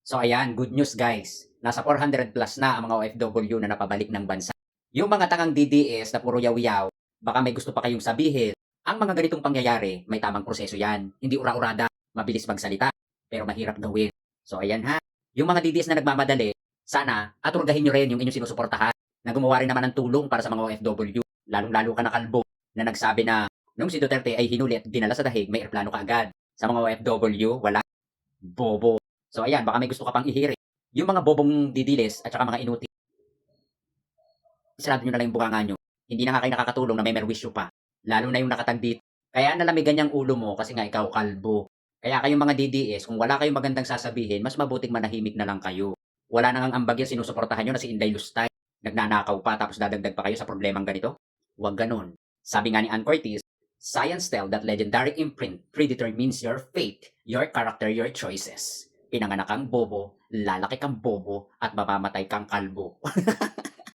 So ayan, good news guys. Nasa 400 plus na ang mga OFW na napabalik ng bansa. Yung mga tangang DDS na puro yaw-yaw, baka may gusto pa kayong sabihin. Ang mga ganitong pangyayari, may tamang proseso yan. Hindi ura-urada, mabilis magsalita, pero mahirap gawin. So ayan ha, yung mga DDS na nagmamadali, sana aturgahin nyo rin yung inyong sinusuportahan na gumawa rin naman ng tulong para sa mga OFW. Lalong-lalo ka na kalbo na nagsabi na nung si Duterte ay hinuli at dinala sa dahig, may aeroplano ka agad. Sa mga OFW, wala. Bobo. So ayan, baka may gusto ka pang ihirit. Yung mga bobong didiles at saka mga inuti, sarado nyo na lang yung bunganga nyo. Hindi na nga kayo nakakatulong na may merwisyo pa. Lalo na yung nakatag dito. Kaya nalamigan yung ulo mo kasi nga ikaw kalbo. Kaya kayong mga DDS, kung wala kayong magandang sasabihin, mas mabuting manahimik na lang kayo. Wala nang ang ambag yung sinusuportahan nyo na si Inday Lustay. Nagnanakaw pa tapos dadagdag pa kayo sa problemang ganito. Huwag ganon. Sabi nga ni Ann Curtis, science tell that legendary imprint predetermines your fate, your character, your choices. Pinanganak kang bobo, lalaki kang bobo, at mamamatay kang kalbo.